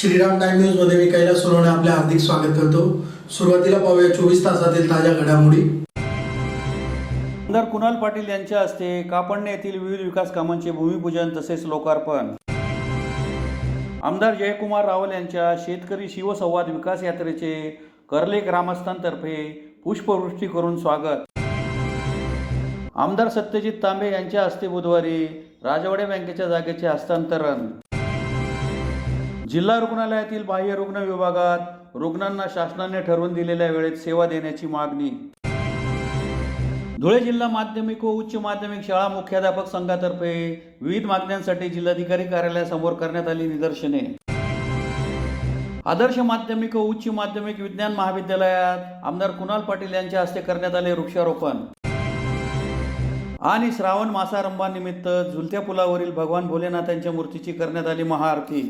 Shriram time news मध्ये मी कैलास सोनवणे आपले हार्दिक स्वागत करतो। सुरुवातीला पाहूया 24 तासातील ताज्या घडामोडी। आमदार कुणाल पाटील यांच्या हस्ते कापडणे येथील विविध विकास कामांचे भूमिपूजन तसेच लोकार्पण। आमदार जयकुमार रावल यांच्या शेतकरी शिवसंवाद विकास यात्रेचे कर्ले ग्रामस्थांतर्फे पुष्पवृष्टी करून स्वागत। आमदार सत्यजित तांबे यांच्या हस्ते बुधवारी राजवाडे बँकेच्या जागेचे हस्तांतरण। जिल्हा रुग्णालयातील बाह्य रुग्ण विभागात रुग्णांना शासनाने ठरवून दिलेल्या वेळेत सेवा देण्याची मागणी। धुळे जिल्हा माध्यमिक व उच्च माध्यमिक शाळा मुख्याध्यापक संघातर्फे विविध मागण्यांसाठी जिल्हाधिकारी कार्यालयासमोर करण्यात आली निदर्शने। आदर्श माध्यमिक व उच्च माध्यमिक विज्ञान महाविद्यालयात आमदार कुणाल पाटील यांच्या हस्ते करण्यात आले वृक्षारोपण। आणि श्रावण मासारंभानिमित्त झुलत्या पुलावरील भगवान भोलेनाथांच्या मूर्तीची करण्यात आली महाआरती।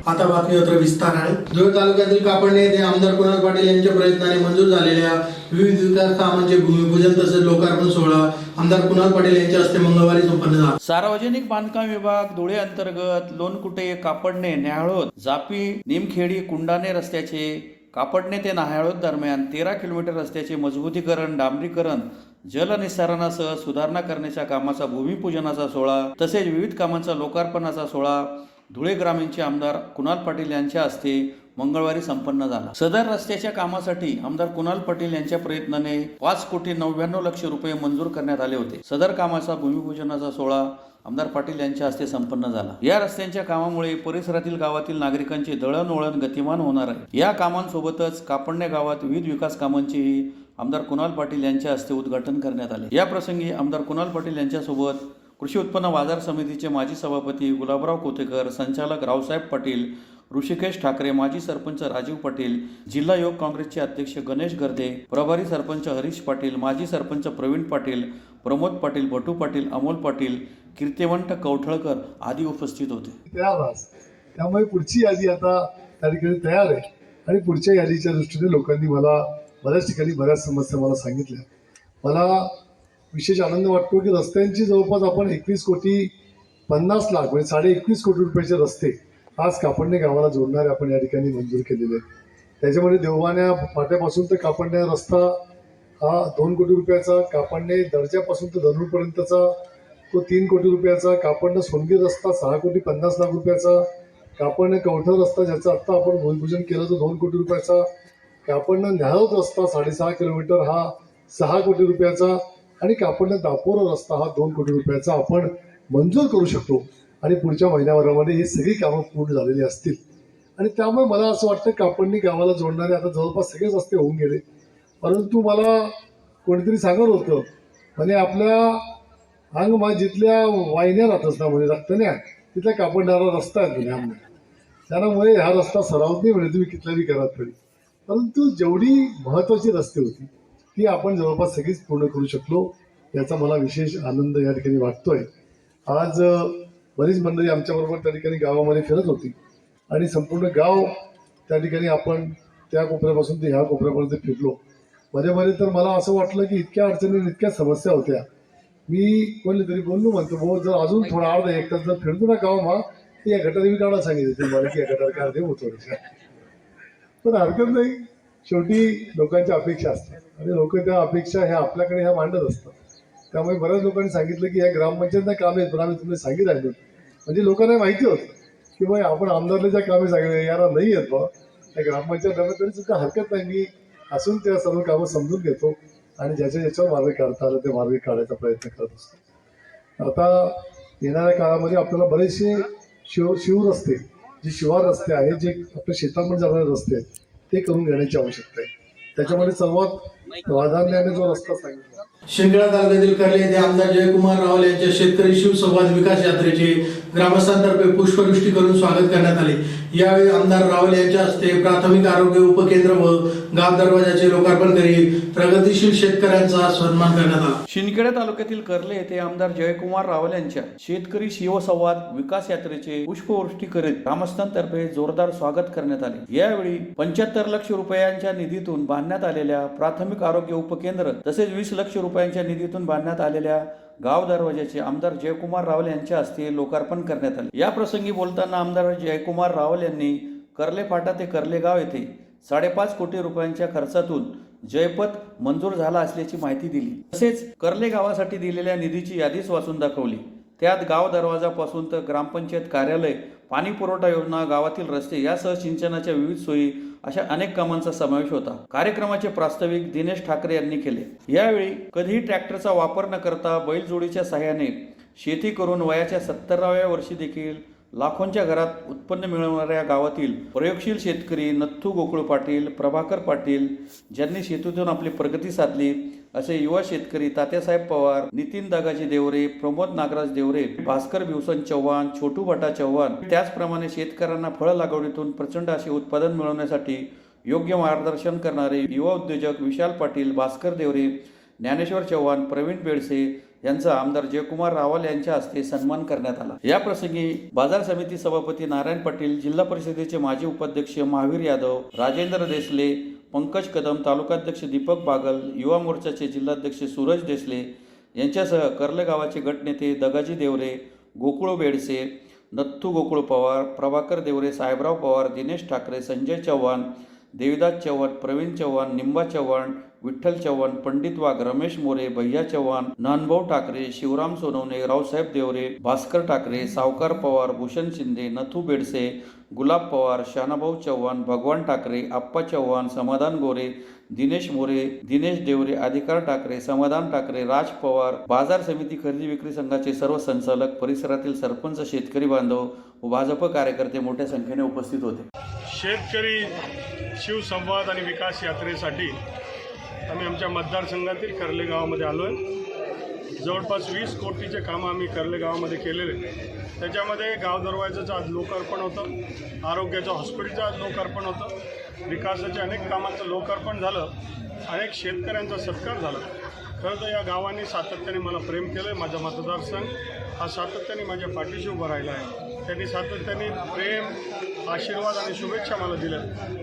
आता बातमीपत्र विस्ताराने। धुळे तालुक्यातील कापडणे येथे आमदार कुणाल पाटील यांच्या प्रयत्नाने मंजूर झालेल्या विविध विकास कामांचे भूमिपूजन तसेच लोकार्पण सोहळा आमदार कुणाल पाटील यांच्या हस्ते मंगळवारी संपन्न झाला। सार्वजनिक बांधकाम विभाग धुळे अंतर्गत लोणकुटे, कापडणे, न्याहाळोद, जापी, निमखेडी, कुंडाणे रस्त्याचे कापडणे ते न्याहाळोद दरम्यान 13 किलोमीटर रस्त्याचे मजबूतीकरण, डांबरीकरण, जलनिस्सारणासह सुधारणा करण्याच्या कामाचा भूमिपूजनाचा सोहळा तसेच विविध कामांचा लोकार्पणाचा सोहळा धुळे ग्रामीणचे आमदार कुणाल पाटील यांच्या हस्ते मंगळवारी संपन्न झाला। सदर रस्त्याच्या कामासाठी आमदार कुणाल पाटील यांच्या प्रयत्नाने 5,99,00,000 रुपये मंजूर करण्यात आले होते। सदर कामाचा भूमिपूजनाचा सोहळा आमदार पाटील यांच्या हस्ते संपन्न झाला। या रस्त्यांच्या कामामुळे परिसरातील गावातील नागरिकांचे दळणवळण गतिमान होणार आहे। या कामांसोबतच कापडणे गावात विविध विकास कामांचेही आमदार कुणाल पाटील यांच्या हस्ते उद्घाटन करण्यात आले। या प्रसंगी आमदार कुणाल पाटील यांच्यासोबत कृषी उत्पन्न बाजार समितीचे माजी सभापती गुलाबराव कोतेकर, संचालक रावसाहेब पाटील, ऋषिकेश ठाकरे, माजी सरपंच राजीव पाटील, जिल्हा युवक काँग्रेसचे अध्यक्ष गणेश गर्दे, प्रभारी सरपंच हरीश पाटील, माजी सरपंच प्रवीण पाटील, प्रमोद पाटील, भटू पाटील, अमोल पाटील, कीर्तिवंत कवठळकर आदी उपस्थित होते। त्यामुळे पुढची यादी आता त्या ठिकाणी तयार आहे आणि पुढच्या यादीच्या दृष्टीने लोकांनी मला बऱ्याच ठिकाणी बऱ्याच समस्या मला सांगितल्या। मला विशेष आनंद वाटतो की रस्त्यांची जवळपास आपण 21,50,00,000 म्हणजे 21.5 कोटी रुपयाचे रस्ते आज कापडणे गावाला जोडणारे आपण या ठिकाणी मंजूर केलेले आहेत। त्याच्यामध्ये देववाण्या फाट्यापासून तर कापडणे रस्ता हा 2 कोटी रुपयाचा, कापडणे दर्जापासून तर धनुरपर्यंतचा तो 3 कोटी रुपयाचा, कापडणे सोनगीर रस्ता 6,50,00,000 रुपयाचा, कापडणे कवठळ रस्ता ज्याचं आत्ता आपण भूमिपूजन केलं तो 2 कोटी रुपयाचा, कापडणे न्याहाळोद रस्ता 6.5 किलोमीटर हा 6 कोटी रुपयाचा आणि कापडणे दापोर रस्ता हा 2 कोटी रुपयाचा आपण मंजूर करू शकतो आणि पुढच्या महिन्याभरामध्ये ही सगळी कामं पूर्ण झालेली असतील। आणि त्यामुळे मला असं वाटतं कापडणे गावाला जोडणारे आता जवळपास सगळेच रस्ते होऊन गेले। परंतु मला कोणीतरी सांगत होतं म्हणजे आपल्या जिथल्या वाहिन्या राहतच ना म्हणजे रक्तण्या तिथल्या कापडणारा रस्ता आहे पुण्यामध्ये, त्यामुळे हा रस्ता सरावत नाही म्हणजे तुम्ही कितल्या बी करत तरी, परंतु जेवढी महत्त्वाची रस्ते होती ती आपण जवळपास सगळीच पूर्ण करू शकलो, याचा मला विशेष आनंद या ठिकाणी वाटतोय। आज बरीच मंडळी आमच्याबरोबर त्या ठिकाणी गावामध्ये फिरत होती आणि संपूर्ण गाव त्या ठिकाणी आपण त्या कोपऱ्यापासून ते ह्या कोपऱ्यापर्यंत फिरलो। मध्ये तर मला असं वाटलं की इतक्या अडचणी इतक्या समस्या होत्या, मी कोणी तरी बोललो म्हणतो भाऊ जर अजून थोडा अर्धा एक तास जर फिरतो ना गाव मा तर या गटारी मी काढा सांगितले मला की या गटार काढ दे होतो, पण हरकत नाही, शेवटी लोकांच्या अपेक्षा असतात आणि लोक त्या अपेक्षा ह्या आपल्याकडे ह्या मांडत असतात। त्यामुळे बऱ्याच लोकांनी सांगितलं की ह्या ग्रामपंचायतला काम आहेत पण आम्ही तुम्ही सांगित राहिलो, म्हणजे लोकांना माहिती होतं की बाई आपण आमदारला ज्या कामे सांगितले याला नाही येत बा त्या ग्रामपंचायत नव्हे तरी सुद्धा हरकत नाही, मी असून त्या सर्व कामं समजून घेतो आणि ज्याच्यावर मार्ग काढता आलं ते मार्ग काढायचा प्रयत्न करत असतो। आता येणाऱ्या काळामध्ये आपल्याला बरेचसे शिव रस्ते जे शिवार रस्ते आहेत जे आपल्या शेतामध्ये जाणारे रस्ते आहेत ते करून घेण्याची आवश्यकता आहे। त्याच्यामध्ये सर्वात प्राधान्याने जो रस्ता सांगितला शिंदखेडा तालुक्यातील कर्ले येथे आमदार जयकुमार रावल यांच्या शेतकरी शिवसंवाद विकास यात्रेचे ग्रामस्थांतर्फे पुष्पवृष्टी करून स्वागत करण्यात आले। यावेळी आमदार रावल यांच्या हस्ते प्राथमिक आरोग्य उपकेंद्र व गाव दरवाजाचे लोकार्पण करीत प्रगतिशील शेतकऱ्यांचा सन्मान करण्यात आला. शिंदखेडा तालुक्यातील कर्ले येथे आमदार जयकुमार रावल यांच्या शेतकरी शिवसंवाद विकास यात्रेचे पुष्पवृष्टी करीत ग्रामस्थांतर्फे जोरदार स्वागत करण्यात आले. यावेळी 75 लाख रुपयांच्या निधीतून बांधण्यात आलेल्या प्राथमिक आरोग्य उपकेंद्र तसेच 20 लाख रुपयांच्या निधीतून बांधण्यात आलेल्या गाव दरवाजाचे आमदार जयकुमार रावल यांच्या हस्ते लोकार्पण करण्यात आले. या प्रसंगी बोलताना आमदार जयकुमार रावल यांनी कर्ले फाटा ते कर्ले गाव येथे 5.5 कोटी रुपयांच्या खर्चातून जयपथ मंजूर झाला असल्याची माहिती दिली. तसेच कर्ले गावासाठी दिलेल्या निधीची यादीच वाचून दाखवली. त्यात गाव दरवाजापासून तर ग्रामपंचायत कार्यालय, पाणी पुरवठा योजना, गावातील रस्ते यासह सिंचनाच्या विविध सोयी अशा अनेक कामांचा समावेश होता. कार्यक्रमाचे प्रास्ताविक दिनेश ठाकरे यांनी केले. यावेळी कधीही ट्रॅक्टरचा वापर न करता बैलजोडीच्या सहाय्याने शेती करून वयाच्या 70व्या वर्षी देखील लाखोंच्या घरात उत्पन्न मिळवणाऱ्या गावातील प्रयोगशील शेतकरी नथू गोकुळ पाटील, प्रभाकर पाटील ज्यांनी शेतीतून आपली प्रगती साधली असे युवा शेतकरी तात्यासाहेब पवार, नितीन दागाजी देवरे, प्रमोद नागराज देवरे, भास्कर भिवसन चव्हाण, छोटू भटा चव्हाण, त्याचप्रमाणे शेतकऱ्यांना फळ लागवडीतून प्रचंड असे उत्पादन मिळवण्यासाठी योग्य मार्गदर्शन करणारे युवा उद्योजक विशाल पाटील, भास्कर देवरे, ज्ञानेश्वर चव्हाण, प्रवीण बेडसे यांचा आमदार जयकुमार रावल यांच्या हस्ते सन्मान करण्यात आला. या प्रसंगी बाजार समिती सभापती नारायण पाटील, जिल्हा परिषदेचे माजी उपाध्यक्ष महावीर यादव, राजेंद्र देसले, पंकज कदम, तालुकाध्यक्ष दीपक बागल, युवा मोर्चाचे जिल्हाध्यक्ष सूरज देसले यांच्यासह कर्ले गावाचे गटनेते दगाजी देवरे, गोकुळ बेडसे, नथू गोकुळ पवार, प्रभाकर देवरे, साहेबराव पवार, दिनेश ठाकरे, संजय चव्हाण, देविदास चव्हाण, प्रवीण चव्हाण, निंबा चव्हाण, विठ्ठल चव्हाण, पंडित वाघ, रमेश मोरे, भैया चव्हाण, नानभाऊ ठाकरे, शिवराम सोनवणे, रावसाहेब देवरे, भास्कर ठाकरे, सावकार पवार, भूषण शिंदे, नथू बेडसे, गुलाब पवार, शानाभाऊ चव्हाण, भगवान ठाकरे, आप्पा चव्हाण, समाधान गोरे, दिनेश मोरे, दिनेश देवरे, अधिकार ठाकरे, समाधान ठाकरे, राज पवार, बाजार समिती खरेदी विक्री संघाचे सर्व संचालक, परिसरातील सरपंच, शेतकरी बांधव व भाजप कार्यकर्ते मोठ्या संख्येने उपस्थित होते. शेतकरी शिवसंवाद आणि विकास यात्रेसाठी आम्ही आमच्या मतदारसंघातील कर्ले गावामध्ये आलो आहे. जवळपास 20 कोटीचे कामं आम्ही कर्ले गावामध्ये केलेले. त्याच्यामध्ये गाव दरवाजाचं आज लोकार्पण होतं, आरोग्याचं हॉस्पिटलचं आज लोकार्पण होतं, विकासाच्या अनेक कामांचं लोकार्पण झालं, अनेक शेतकऱ्यांचा सत्कार झाला. खरं तर या गावांनी सातत्याने मला प्रेम केलं आहे. माझा मतदारसंघ हा सातत्याने माझ्या पाठीशी उभा राहिला आहे. त्यांनी सातत्याने प्रेम, आशीर्वाद आणि शुभेच्छा मला दिल्या.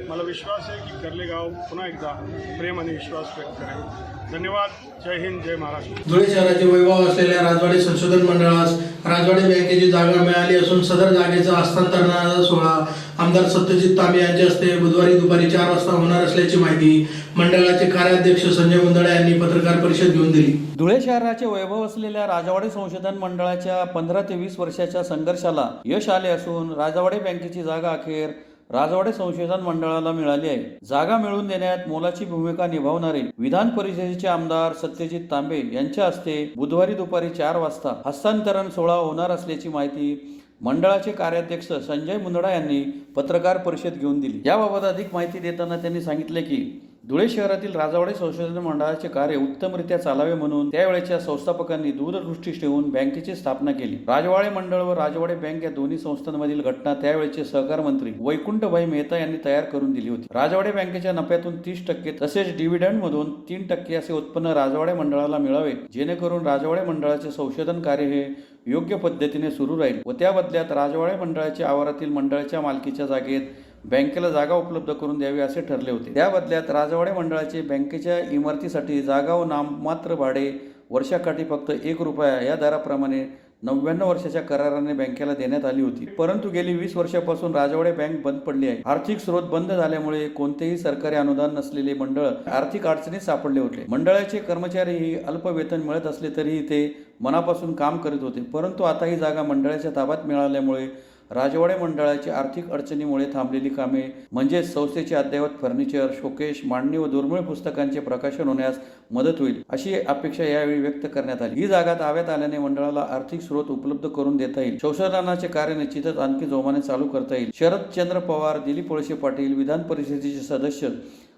मला विश्वास आहे की कर्ले गाव पुन्हा एकदा प्रेम आणि विश्वास व्यक्त करेल. धन्यवाद. जय हिंद, जय महाराष्ट्र. धुळे शहराचे वैभव असलेल्या राजवाडे संशोधन मंडळास राजवाडे बँकेची जागा मिळाली असून सदर जागेचा हस्तांतरणाचा सोहळा आमदार सत्यजित तांबे यांच्या हस्ते बुधवारी दुपारी 4 वाजता होणार असल्याची माहिती मंडळाचे कार्याध्यक्ष संजय मुंदडा यांनी पत्रकार परिषद घेऊन दिली. धुळे शहराचे वैभव असलेल्या राजवाडे संशोधन मंडळाच्या 15 ते 20 वर्षाच्या संघर्षाला यश आले असून राजवाडे बँकेची जागा अखेर राजवाडे संशोधन मंडळाला मिळाली आहे. जागा मिळवून देण्यात मोलाची भूमिका निभावणारे विधान परिषदेचे आमदार सत्यजित तांबे यांच्या हस्ते बुधवारी दुपारी 4 वाजता हस्तांतरण सोहळा होणार असल्याची माहिती मंडळाचे कार्याध्यक्ष संजय मुंदडा यांनी पत्रकार परिषद घेऊन दिली. याबाबत अधिक माहिती देताना त्यांनी सांगितले की धुळे शहरातील राजवाडे संशोधन मंडळाचे कार्य उत्तमरित्या चालावे म्हणून त्यावेळेच्या संस्थापकांनी दूरदृष्टी ठेवून बँकेची स्थापना केली. राजवाडे मंडळ व राजवाडे बँक या दोन्ही संस्थांमधील घटना त्यावेळेचे सहकार मंत्री वैकुंठभाई मेहता यांनी तयार करून दिली होती. राजवाडे बँकेच्या नफ्यातून 30% तसेच डिव्हिडंडमधून 3% असे उत्पन्न राजवाडे मंडळाला मिळावे, जेणेकरून राजवाडे मंडळाचे संशोधन कार्य हे योग्य पद्धतीने सुरू राहील व त्या बदल्यात राजवाडे मंडळाच्या आवारातील मंडळाच्या मालकीच्या जागेत बँकेला जागा उपलब्ध करून द्यावी असे ठरले होते. त्या बदल्यात राजवाडे मंडळाचे बँकेच्या इमारतीसाठी जागा व नाममात्र भाडे वर्षाकाठी फक्त ₹1 या दराप्रमाणे 99 वर्षाच्या कराराने बँकेला देण्यात आली होती. परंतु गेली 20 वर्षापासून राजवाडे बँक बंद पडली आहे. आर्थिक स्रोत बंद झाल्यामुळे कोणतेही सरकारी अनुदान नसलेले मंडळ आर्थिक अडचणीत सापडले होते. मंडळाचे कर्मचारीही अल्प वेतन मिळत असले तरीही ते मनापासून काम करीत होते. परंतु आता ही जागा मंडळाच्या ताब्यात मिळाल्यामुळे राजवाडे मंडळाची आर्थिक अडचणीमुळे थांबलेली कामे म्हणजेच संस्थेचे अद्ययावत फर्निचर, शोकेश, मांडणी व दुर्मिळ पुस्तकांचे प्रकाशन होण्यास मदत होईल अशी अपेक्षा यावेळी व्यक्त करण्यात आली. ही जागा ताब्यात आल्याने मंडळाला आर्थिक स्रोत उपलब्ध करून देता येईल. संशोधनाचे कार्य निश्चितच आणखी जोमाने चालू करता येईल. शरदचंद्र पवार, दिलीप वळसे पाटील, विधान परिषदेचे सदस्य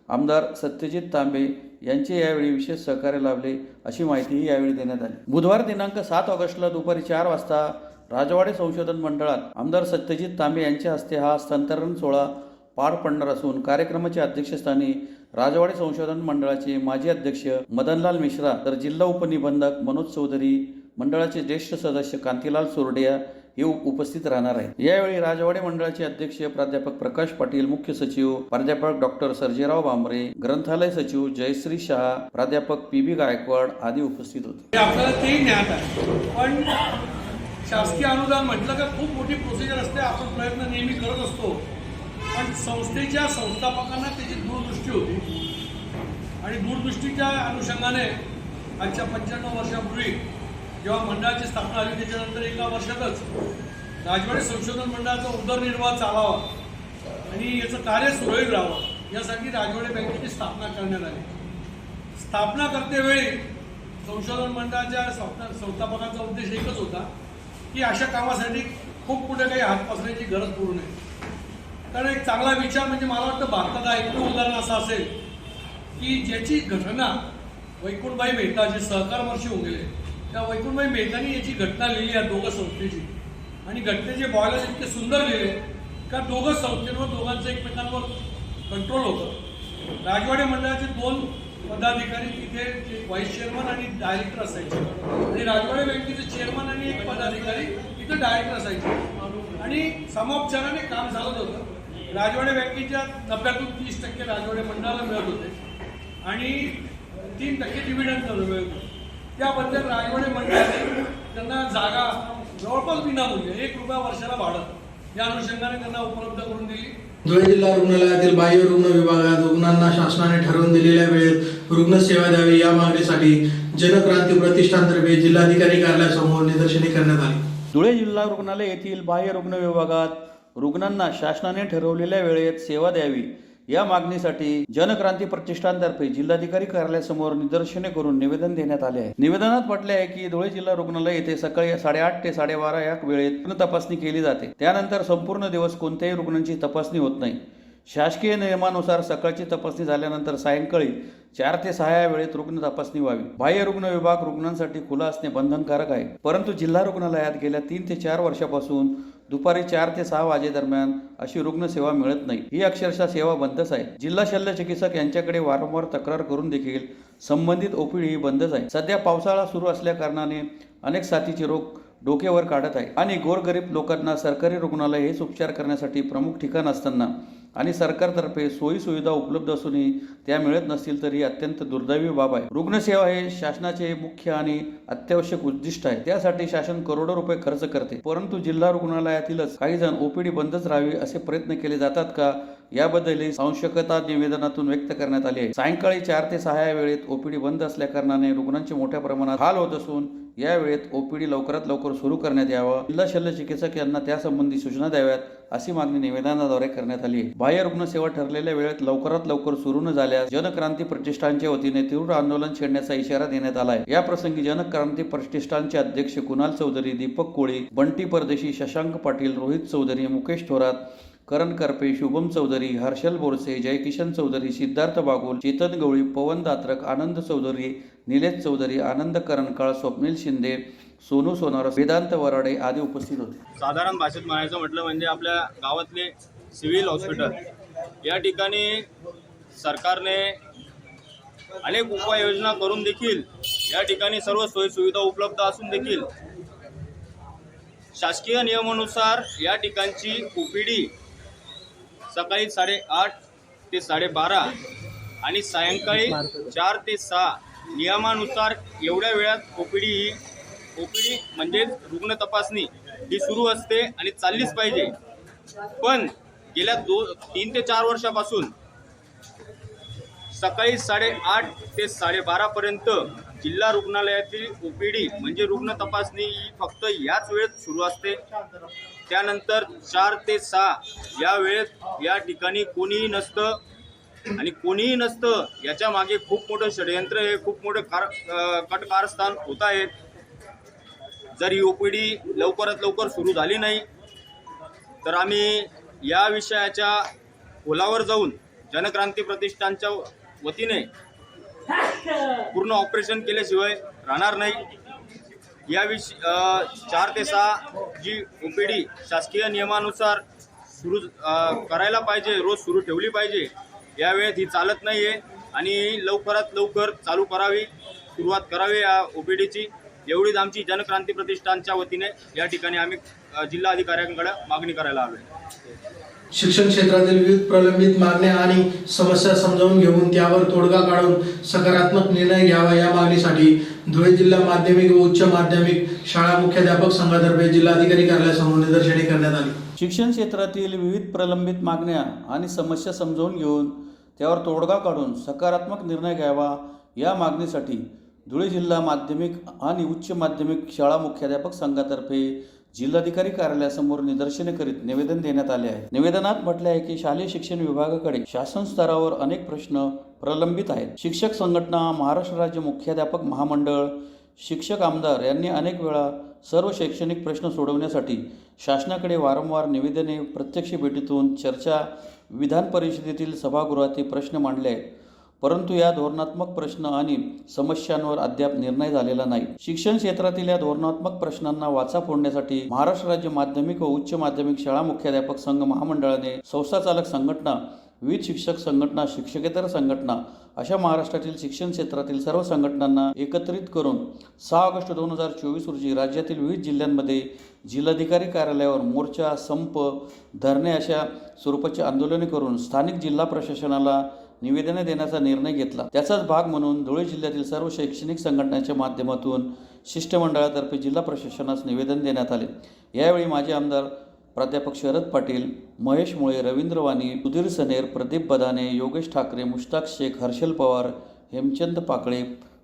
आमदार सत्यजित तांबे यांचे यावेळी विशेष सहकार्य लाभले अशी माहितीही यावेळी देण्यात आली. बुधवार दिनांक 7 ऑगस्टला दुपारी 4 वाजता राजवाडे संशोधन मंडळात आमदार सत्यजित तांबे यांच्या हस्ते हा हस्तांतरण सोहळा पार पडणार असून कार्यक्रमाच्या अध्यक्षस्थानी राजवाडे संशोधन मंडळाचे माजी अध्यक्ष मदनलाल मिश्रा तर जिल्हा उपनिबंधक मनोज चौधरी, मंडळाचे ज्येष्ठ सदस्य कांतीलाल सोरडिया हे उपस्थित राहणार आहे। यावेळी राजवाडे मंडळाचे अध्यक्ष प्राध्यापक प्रकाश पाटील, मुख्य सचिव प्राध्यापक डॉक्टर सर्जेराव बांबरे, ग्रंथालय सचिव जयश्री शहा, प्राध्यापक PB गायकवाड आदी उपस्थित होते। आपल्याला तेही ज्ञात आहे, पण शासकीय अनुदान म्हटलं का खूप मोठी प्रोसिजर असते। आपण प्रयत्न नेहमी करत असतो, पण संस्थेच्या संस्थापकांना त्याची दूरदृष्टी होती आणि दूरदृष्टीच्या अनुषंगाने आजच्या 95 वर्षापूर्वी जेव्हा मंडळाची स्थापना झाली त्याच्यानंतर एका वर्षातच राजवाडे संशोधन मंडळाचा उदरनिर्वाह चालावा आणि याचं कार्य सुरळीत राहावं यासाठी राजवाडे बँकेची स्थापना करण्यात आली। स्थापना करतेवेळी संशोधन मंडळाच्या संस्थापकांचा उद्देश एकच होता की अशा कामासाठी खूप कुठे काही हात पसरण्याची गरज पडू नये। कारण एक चांगला विचार म्हणजे मला वाटतं भारतात एकमेव उदाहरण असं असेल की ज्याची घटना वैकुंठभाई मेहता जे सहकारमर्षी होऊन गेले, त्या वैकुंठभाई मेहतानी याची घटना लिहिली आहे दोघं संस्थेची, आणि घटनेचे बॉयलर इतके सुंदर लिहिले का दोघं संस्थेवर दोघांचं एकमेकांवर कंट्रोल होतं। राजवाडे मंडळाचे 2 पदाधिकारी तिथे व्हाईस चेअरमन आणि डायरेक्टर असायचे आणि राजवाडे बँकेचे चेअरमन आणि एक पदाधिकारी तिथे डायरेक्टर असायचे आणि समोपचाराने काम चालत होतं। राजवाडे बँकेच्या नफ्यातून 30% राजवाडे मंडळाला मिळत होते आणि 3% डिव्हिडंड मिळत होते। त्याबद्दल राजवाडे मंडळाने त्यांना जागा जवळपास विनामूल्य 1 रुपया वर्षाला भाडं या अनुषंगाने त्यांना उपलब्ध करून दिली। धुळे जिल्हा रुग्णालयातील बाह्य रुग्ण विभागात रुग्णांना शासनाने ठरवून दिलेल्या वेळेत रुग्णसेवा द्यावी या मागणीसाठी जनक्रांती प्रतिष्ठानतर्फे जिल्हाधिकारी कार्यालयासमोर निदर्शने करण्यात आली। धुळे जिल्हा रुग्णालय येथील बाह्य रुग्ण विभागात रुग्णांना शासनाने ठरवलेल्या वेळेत सेवा द्यावी या मागणीसाठी जनक्रांती प्रतिष्ठानतर्फे जिल्हाधिकारी कार्यालयासमोर निदर्शने करून निवेदन देण्यात आले आहे। निवेदनात म्हटले आहे की धुळे जिल्हा रुग्णालय येथे सकाळी 8:30 ते 12:30 या वेळेत रुग्ण तपासणी केली जाते। त्यानंतर संपूर्ण दिवस कोणत्याही रुग्णांची तपासणी होत नाही। शासकीय नियमानुसार सकाळची तपासणी झाल्यानंतर सायंकाळी 4 ते 6 या वेळेत रुग्ण तपासणी व्हावी। बाह्य रुग्ण विभाग रुग्णांसाठी खुला असणे बंधनकारक आहे, परंतु जिल्हा रुग्णालयात गेल्या 3 ते 4 वर्षापासून दुपारी 4 ते 6 वाजेदरम्यान अशी रुग्णसेवा मिळत नाही। ही अक्षरशः सेवा बंदच आहे। जिल्हा शल्य चिकित्सक यांच्याकडे वारंवार तक्रार करून देखील संबंधित OPD ही बंदच आहे। सध्या पावसाळा सुरू असल्या कारणाने अनेक साथीचे रोग डोक्यावर काढत आहे आणि गोरगरीब लोकांना सरकारी रुग्णालय हेच उपचार करण्यासाठी प्रमुख ठिकाण असताना आणि सरकारतर्फे सोयी सुविधा उपलब्ध असूनही त्या मिळत नसतील तरी अत्यंत दुर्दैवी बाब आहे। रुग्णसेवा हे शासनाचे मुख्य आणि अत्यावश्यक उद्दिष्ट आहे। त्यासाठी शासन करोडो रुपये खर्च करते, परंतु जिल्हा रुग्णालयातीलच काही जण OPD बंदच राहावी असे प्रयत्न केले जातात का याबद्दलही संशयता निवेदनातून व्यक्त करण्यात आली आहे। सायंकाळी 4 ते 6 या वेळेत OPD बंद असल्या कारणाने रुग्णांचे मोठ्या प्रमाणात हाल होत असून या वेळेत OPD लवकरात लवकर सुरू करण्यात यावं। जिल्हा शल्य चिकित्सक यांना त्यासंबंधी सूचना द्याव्यात अशी मागणी निवेदनाद्वारे करण्यात आली आहे। बाह्य रुग्णसेवा ठरलेल्या वेळेत लवकरात लवकर सुरू न झाल्यास जनक्रांती प्रतिष्ठानच्या वतीने तीव्र आंदोलन छेडण्याचा इशारा देण्यात आला आहे। या प्रसंगी जनक्रांती प्रतिष्ठानचे अध्यक्ष कुणाल चौधरी, दीपक कोळी, बंटी परदेशी, शशांक पाटील, रोहित चौधरी, मुकेश थोरात, करण करपे, शुभम चौधरी, हर्षल बोरसे, जयकिशन चौधरी, सिद्धार्थ बागुल, चेतन गवळी, पवन दात्रक, आनंद चौधरी, निलेश चौधरी, आनंद करणकाळ, स्वप्नील शिंदे, सोनू सोनारस, वेदांत वराडे आदी उपस्थित होते। साधारण भाषेत म्हणायचं म्हटलं म्हणजे आपल्या गावातले सिव्हिल हॉस्पिटल या ठिकाणी सरकारने अनेक उपाययोजना करून देखील या ठिकाणी सर्व सोयी सुविधा उपलब्ध असून देखील शासकीय नियमानुसार या ठिकाणची OPD सकाळी 8:30 ते 12:30 आणि सायंकाळी 4 ते 6 नियमानुसार एवढ्या वेळात OPD म्हणजे रुग्ण तपासणी ही सुरू असते आणि चाललीच पाहिजे। पण गेल्या 3 ते 4 वर्षापासून सकाळी 8:30 ते 12:30 पर्यंत जिल्हा रुग्णालयातील OPD म्हणजे रुग्ण तपासणी ही फक्त याच वेळेत सुरू असते। त्यानंतर 4 ते 6 या वेळेत या ठिकाणी कोणीही नसतं आणि कोणीही नसतं याच्या मागे खूप मोठं षडयंत्र हे खूप मोठे कटकारस्थान होत आहेत। जर ही OPD लवकरात लवकर सुरू झाली नाही तर आम्ही या विषयाच्या खोलावर जाऊन जनक्रांती प्रतिष्ठानच्या वतीने पूर्ण ऑपरेशन केल्याशिवाय राहणार नाही। या 4 ते 6 जी OPD शासकीय नियमानुसार सुरू करायला पाहिजे, रोज सुरू ठेवली पाहिजे, यावेळेत ही चालत नाही आहे आणि लवकरात लवकर चालू करावी, सुरुवात करावी या OPDची. एवढीच आमची जनक्रांती प्रतिष्ठानच्या वतीने या ठिकाणी आम्ही जिल्हाधिकाऱ्यांकडे मागणी करायला आलो आहे. शिक्षण क्षेत्रातील विविध प्रलंबित मागण्या आणि समस्या समजावून घेऊन त्यावर तोडगा काढून सकारात्मक निर्णय घ्यावा या मागणीसाठी धुळे जिल्हा माध्यमिक व उच्च माध्यमिक शाळा मुख्याध्यापक संघातर्फे जिल्हाधिकारी कार्यालयासमोर निदर्शने करण्यात आली. शिक्षण क्षेत्रातील विविध प्रलंबित मागण्या आणि समस्या समजावून घेऊन त्यावर तोडगा काढून सकारात्मक निर्णय घ्यावा या मागणीसाठी धुळे जिल्हा माध्यमिक आणि उच्च माध्यमिक शाळा मुख्याध्यापक संघातर्फे जिल्हाधिकारी कार्यालयासमोर निदर्शने करीत निवेदन देण्यात आले आहे. निवेदनात म्हटले आहे की शालेय शिक्षण विभागाकडे शासन स्तरावर अनेक प्रश्न प्रलंबित आहेत. शिक्षक संघटना, महाराष्ट्र राज्य मुख्याध्यापक महामंडळ, शिक्षक आमदार यांनी अनेक वेळा सर्व शैक्षणिक प्रश्न सोडवण्यासाठी शासनाकडे वारंवार निवेदने, प्रत्यक्ष भेटीतून चर्चा, विधान परिषदेतील सभागृहातील प्रश्न मांडले आहेत. परंतु या धोरणात्मक प्रश्न आणि समस्यांवर अद्याप निर्णय झालेला नाही. शिक्षण क्षेत्रातील या धोरणात्मक प्रश्नांना वाचा फोडण्यासाठी महाराष्ट्र राज्य माध्यमिक व उच्च माध्यमिक शाळा मुख्याध्यापक संघ महामंडळाने संस्था चालक संघटना, विविध शिक्षक संघटना, शिक्षकेतर संघटना अशा महाराष्ट्रातील शिक्षण क्षेत्रातील सर्व संघटनांना एकत्रित करून 6 ऑगस्ट 2024 रोजी राज्यातील विविध जिल्ह्यांमध्ये जिल्हाधिकारी कार्यालयावर मोर्चा, संप, धरणे अशा स्वरूपाचे आंदोलने करून स्थानिक जिल्हा प्रशासनाला निवेदने देण्याचा निर्णय घेतला. त्याचाच भाग म्हणून धुळे जिल्ह्यातील सर्व शैक्षणिक संघटनांच्या माध्यमातून शिष्टमंडळातर्फे जिल्हा प्रशासनास निवेदन देण्यात आले. यावेळी माजी आमदार प्राध्यापक शरद पाटील, महेश मुळे, रवींद्र वाणी, सुधीर सनेर, प्रदीप बदाने, योगेश ठाकरे, मुश्ताक शेख, हर्षल पवार, हेमचंद पाकळे,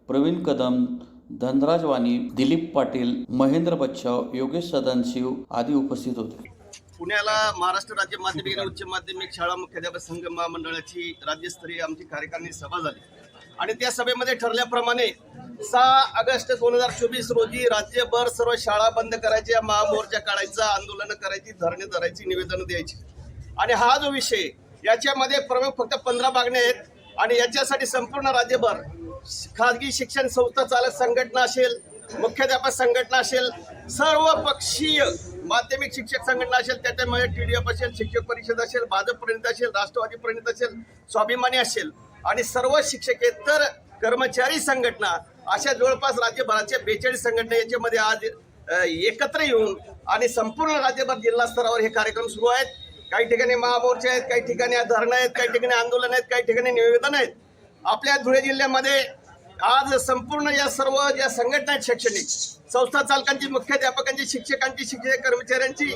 प्रवीण कदम, धनराज वाणी, दिलीप पाटील, महेंद्र बच्चाव, योगेश सदानशिव आदी उपस्थित होते. पुण्याला महाराष्ट्र राज्य माध्यमिक आणि उच्च माध्यमिक शाळा मुख्याध्यापक संघ महामंडळाची राज्यस्तरीय आमची कार्यकारिणी सभा झाली आणि त्या सभेमध्ये ठरल्याप्रमाणे 6 ऑगस्ट 2024 रोजी राज्यभर सर्व शाळा बंद करायच्या, महामोर्चा काढायचा, आंदोलनं करायची, धरणे धरायची, निवेदनं द्यायची. आणि हा जो विषय याच्यामध्ये प्रमुख फक्त 15 मागण्या आहेत आणि याच्यासाठी संपूर्ण राज्यभर खाजगी शिक्षण संस्था चालक संघटना असेल, मुख्याध्यापक संघटना असेल, सर्व पक्षीय माध्यमिक शिक्षक संघटना असेल, त्याच्यामध्ये TDF असेल, शिक्षक परिषद असेल, भाजप प्रणित असेल, राष्ट्रवादी प्रणित असेल, स्वाभिमानी असेल आणि सर्व शिक्षकेतर कर्मचारी संघटना अशा जवळपास राज्यभराच्या 42 संघटना याच्यामध्ये आज एकत्र येऊन आणि संपूर्ण राज्यभर जिल्हा स्तरावर हे कार्यक्रम सुरू आहेत. काही ठिकाणी महामोर्चे आहेत, काही ठिकाणी धरणं आहेत, काही ठिकाणी आंदोलन आहेत, काही ठिकाणी निवेदन आहेत. आपल्या धुळे जिल्ह्यामध्ये आज संपूर्ण या सर्व ज्या संघटना आहेत, शैक्षणिक संस्था चालकांची, मुख्याध्यापकांची, शिक्षकांची, शिक्षक कर्मचाऱ्यांची,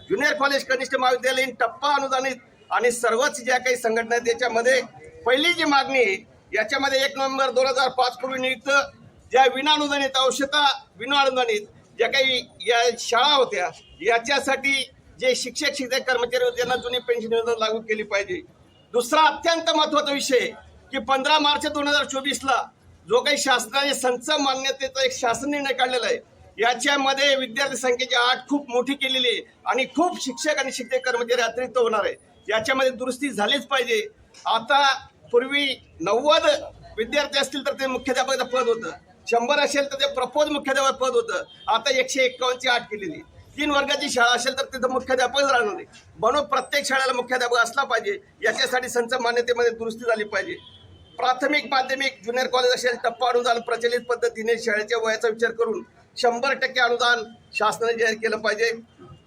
ज्युनियर कॉलेज, कनिष्ठ महाविद्यालयीन, टप्पा अनुदानित आणि सर्वच ज्या काही संघटना आहेत त्याच्यामध्ये पहिली जी मागणी आहे याच्यामध्ये 1 नोव्हेंबर 2005 पूर्वी नियुक्त ज्या विनाअनुदानित औषधा विनाअनुदानित ज्या काही या शाळा होत्या याच्यासाठी जे शिक्षक कर्मचारी होते त्यांना जुनी पेन्शन योजना लागू केली पाहिजे. दुसरा अत्यंत महत्त्वाचा विषय की 15 मार्च 2024ला जो काही शासनाने संच मान्यतेचा एक शासन निर्णय काढलेला आहे याच्यामध्ये विद्यार्थी संख्येची आट खूप मोठी केलेली आहे आणि खूप शिक्षक आणि शिक्षक कर्मचारी अतिरिक्त होणार आहे. याच्यामध्ये दुरुस्ती झालीच पाहिजे. आता पूर्वी 90 विद्यार्थी असतील तर ते मुख्याध्यापकाचं पद होतं, 100 असेल तर ते प्रपोज मुख्याध्यापक पद होतं. आता 151ची आट केलेली. 3 वर्गाची शाळा असेल तर तिथं मुख्याध्यापकच राहणार नाही. म्हणून प्रत्येक शाळेला मुख्याध्यापक असला पाहिजे. याच्यासाठी संच मान्यतेमध्ये दुरुस्ती झाली पाहिजे. प्राथमिक, माध्यमिक, ज्युनियर कॉलेज असेल टप्पा अनुदान प्रचलित पद्धतीने शाळेच्या वयाचा विचार करून 100% अनुदान शासनाने जाहीर केलं पाहिजे.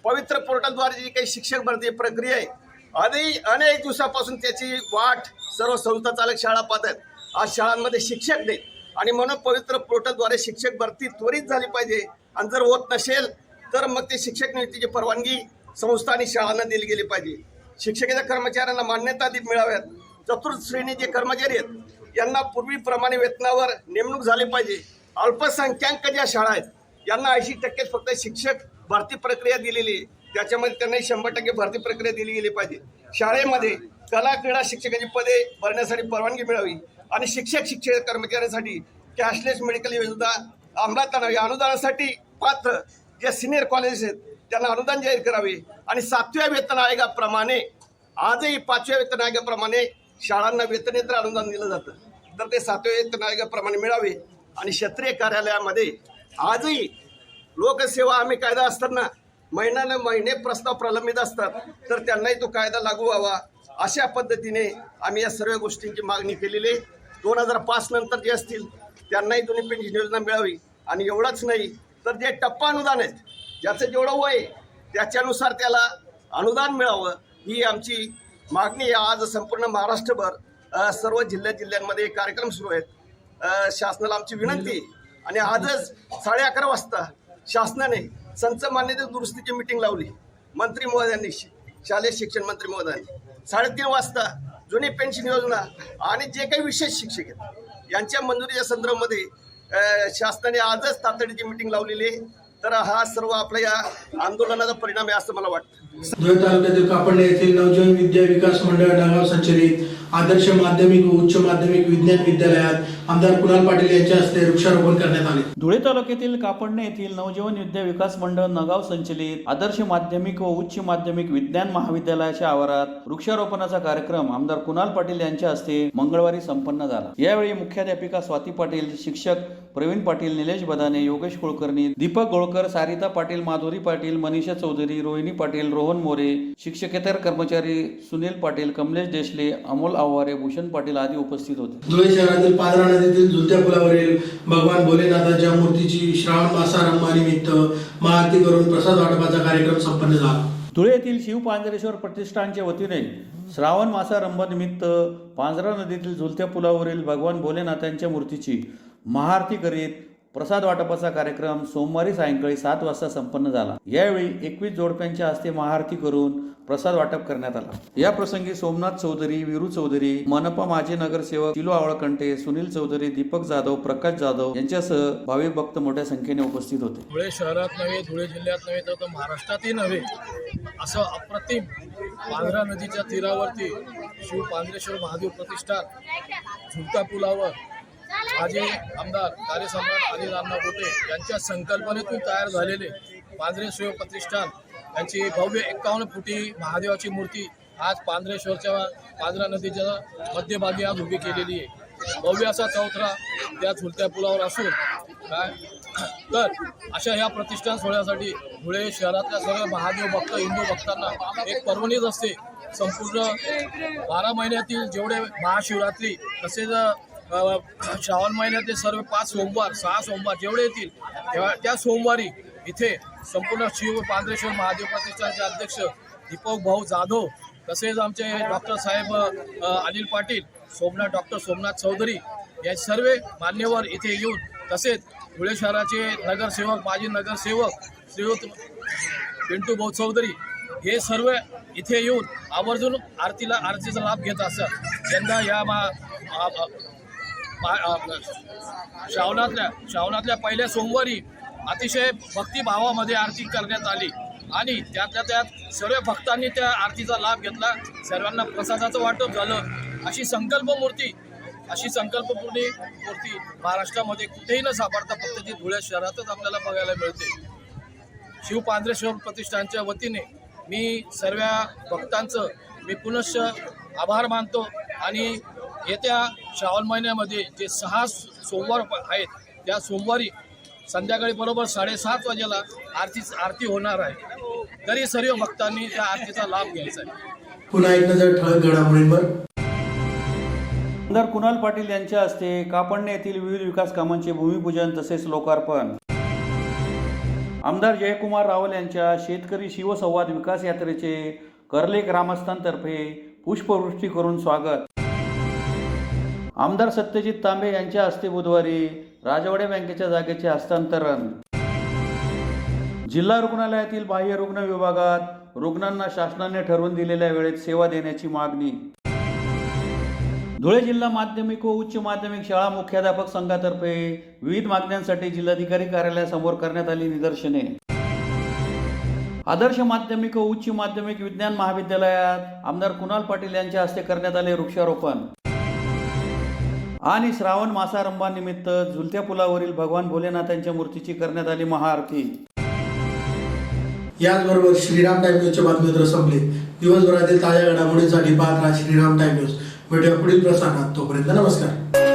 पवित्र पोर्टलद्वारे जी काही शिक्षक भरती प्रक्रिया आहे अनेक दिवसापासून त्याची वाट सर्व संस्था चालक शाळा पाहत आहेत. आज शाळांमध्ये शिक्षक नाही आणि म्हणून पवित्र पोर्टलद्वारे शिक्षक भरती त्वरित झाली पाहिजे आणि जर होत नसेल तर मग ते शिक्षक नियुक्तीची परवानगी संस्था आणि शाळांना दिली गेली पाहिजे. शिक्षकेतर कर्मचाऱ्यांना मान्यता मिळाव्यात. चतुर्थ श्रेणी जे कर्मचारी आहेत यांना पूर्वीप्रमाणे वेतनावर नेमणूक झाली पाहिजे. अल्पसंख्याक ज्या शाळा आहेत यांना 80% फक्त शिक्षक भरती प्रक्रिया दिलेली आहे. त्याच्यामध्ये त्यांना 100% भरती प्रक्रिया दिली गेली पाहिजे. शाळेमध्ये कला क्रीडा शिक्षकांची पदे भरण्यासाठी परवानगी मिळावी आणि शिक्षक कर्मचाऱ्यांसाठी कॅशलेस मेडिकल योजना अंमलात आणावी. अनुदानासाठी पात्र जे सिनियर कॉलेजेस आहेत त्यांना अनुदान जाहीर करावे आणि 7व्या वेतन आयोगाप्रमाणे आजही 5व्या वेतन आयोगाप्रमाणे शाळांना वेतनेतर अनुदान दिलं जातं तर ते 7व्या वेतन आयोगाप्रमाणे मिळावे. आणि क्षेत्रीय कार्यालयामध्ये आजही लोकसेवा हमी कायदा असताना महिन्याने महिने प्रस्ताव प्रलंबित असतात, तर त्यांनाही तो कायदा लागू व्हावा अशा पद्धतीने आम्ही या सर्व गोष्टींची मागणी केलेली आहे. 2005 नंतर जे असतील त्यांनाही दोन्ही पेन्शन योजना मिळावी, आणि एवढंच नाही तर जे टप्पा अनुदान आहेत, ज्याचं जेवढं वय त्याच्यानुसार त्याला अनुदान मिळावं, ही आमची मागणी आहे. आज संपूर्ण महाराष्ट्रभर सर्व जिल्ह्यांमध्ये कार्यक्रम सुरू आहेत. शासनाला आमची विनंती आहे, आणि आजच 11:30 वाजता शासनाने संच मान्यता दुरुस्तीची मीटिंग लावली मंत्री महोदयांनी, शालेय शिक्षण मंत्री महोदयांनी. 3:30 वाजता जुनी पेन्शन योजना आणि जे काही विशेष शिक्षक आहेत यांच्या मंजुरीच्या संदर्भामध्ये शासनाने आजच तातडीची मीटिंग लावलेली आहे. तर हा सर्व आपल्या या आंदोलनाचा परिणाम आहे असं मला वाटतं. धुळे तालुक्यातील कापडणे येथील नवजीवन विद्या विकास मंडळ नगाव संचलित आदर्श माध्यमिक व उच्च माध्यमिक विज्ञान विद्यालयात आमदार कुणाल पाटील यांच्या हस्ते वृक्षारोपण करण्यात आले. धुळे तालुक्यातील कापडणे येथील नवजीवन विद्या विकास मंडळ नगाव संचलित आदर्श माध्यमिक व उच्च माध्यमिक विज्ञान महाविद्यालयाच्या आवारात वृक्षारोपणाचा कार्यक्रम आमदार कुणाल पाटील यांच्या हस्ते मंगळवारी संपन्न झाला. यावेळी मुख्याध्यापिका स्वाती पाटील, शिक्षक प्रवीण पाटील, निलेश बदाने, योगेश कुलकर्णी, दीपक गोळकर, सारिता पाटील, माधुरी पाटील, मनीषा चौधरी, रोहिणी पाटील, रोहन मोरे, शिक्षकेतर कर्मचारी सुनील पाटील, कमलेश देशले, अमोल आव्हारे, भूषण पाटील आदी उपस्थित होते. धुळे शहरातील पांझरा नदीतील झुलत्या पुलावरील भगवान भोलेनाथाच्या मूर्तीची श्रावण मासारंभानिमित्त महाआरती करून प्रसाद वाटपाचा कार्यक्रम संपन्न झाला. धुळे येथील शिव पांजरेश्वर प्रतिष्ठानच्या वतीने श्रावण मासारंभानिमित्त पांझरा नदीतील झुलत्या पुलावरील भगवान भोलेनाथांच्या मूर्तीची महाआरती करीत प्रसाद वाटपाचा कार्यक्रम सोमवारी सायंकाळी 7 वाजता संपन्न झाला. यावेळी 21 जोडप्यांच्या हस्ते महाआरती करून प्रसाद वाटप करण्यात आला. या प्रसंगी सोमनाथ चौधरी, वीरू चौधरी, मनपा माजी नगरसेवक शिलो आवळकंटे, सुनील चौधरी, दीपक जाधव, प्रकाश जाधव यांच्यासह भाविक भक्त मोठ्या संख्येने उपस्थित होते. धुळे शहरात नव्हे, धुळे जिल्ह्यात नव्हे, तर महाराष्ट्रातही नव्हे असं अप्रतिम पांझरा नदीच्या तीरावरती शिव पांजरेश्वर महादेव प्रतिष्ठान झुलत्या पुलावर माझे आमदार कार्यसम्राट अनिल अण्णा गोटे यांच्या संकल्पनेतून तयार झालेले पांजरेश्वर प्रतिष्ठान यांची भव्य 51 फुटी महादेवाची मूर्ती आज पांजरेश्वरच्या पांझरा नदीच्या मध्यभागी आज उभी केलेली आहे. भव्य असा चौथरा त्या झुलत्या पुलावर असून काय तर अशा ह्या प्रतिष्ठान सोहळ्यासाठी धुळे शहरातल्या सर्व महादेव भक्त, हिंदू भक्तांना एक पर्वणीच असते. संपूर्ण 12 महिन्यातील जेवढे महाशिवरात्री तसेच श्रावण महिन्यातले सर्व 5 सोमवार, 6 सोमवार जेवढे येतील त्या सोमवारी इथे संपूर्ण शिव पांजरेश्वर महादेव प्रतिष्ठानचे अध्यक्ष दीपक भाऊ जाधव, तसेच आमचे डॉक्टर साहेब अनिल पाटील, डॉक्टर सोमनाथ चौधरी या सर्व मान्यवर इथे येऊन, तसेच धुळे शहराचे नगरसेवक, माजी नगरसेवक श्रीयुत पिंटू भाऊ चौधरी हे सर्व इथे येऊन आवर्जून आरतीचा लाभ घेत असतात. यंदा या श्रावणातल्या पहिल्या सोमवारी अतिशय भक्तिभावामध्ये आरती करण्यात आली आणि त्यातल्या त्यात सर्व भक्तांनी त्या आरतीचा लाभ घेतला. सर्वांना प्रसादाचं वाटप झालं. अशी संकल्पपूर्ती मूर्ती महाराष्ट्रामध्ये कुठेही न सापडता फक्त ती धुळे शहरातच आपल्याला बघायला मिळते. शिव पांजरेश्वर प्रतिष्ठानच्या वतीने मी सर्व भक्तांचं मी पुनश्च आभार मानतो आणि येत्या श्रावण महिन्यामध्ये जे 6 सोमवार आहेत त्या सोमवारी संध्याकाळी बरोबर 7:30 वाजेला आरती होणार आहे. तरी सर्व भक्तांनी त्या आरतीचा लाभ घ्यायचा आहे. पुन्हा एक नजर ठळक घडामोडींवर. आमदार कुणाल पाटील यांच्या हस्ते कापडणे येथील विविध विकास कामांचे भूमिपूजन तसेच लोकार्पण. आमदार जयकुमार रावल यांच्या शेतकरी शिवसंवाद विकास यात्रेचे कर्ले ग्रामस्थांतर्फे पुष्पवृष्टी करून स्वागत. आमदार सत्यजित तांबे यांच्या हस्ते बुधवारी राजवाडे बँकेच्या जागेचे हस्तांतरण. जिल्हा रुग्णालयातील बाह्य रुग्ण विभागात रुग्णांना शासनाने ठरवून दिलेल्या वेळेत सेवा देण्याची मागणी. धुळे जिल्हा माध्यमिक व उच्च माध्यमिक शाळा मुख्याध्यापक संघातर्फे विविध मागण्यांसाठी जिल्हाधिकारी कार्यालयासमोर करण्यात आली निदर्शने. आदर्श माध्यमिक व उच्च माध्यमिक विज्ञान महाविद्यालयात आमदार कुणाल पाटील यांच्या हस्ते करण्यात आले वृक्षारोपण. आणि श्रावण मासारंभानिमित्त झुलत्या पुलावरील भगवान भोलेनाथांच्या मूर्तीची करण्यात आली महाआरती. याचबरोबर श्रीराम टाइम न्यूजच्या बातमीपत्र संपले. दिवसभरातील ताज्या घडामोडींसाठी पाहत राहा श्रीराम टाइम न्यूज. भेटूया पुढील प्रसारणात. तोपर्यंत नमस्कार.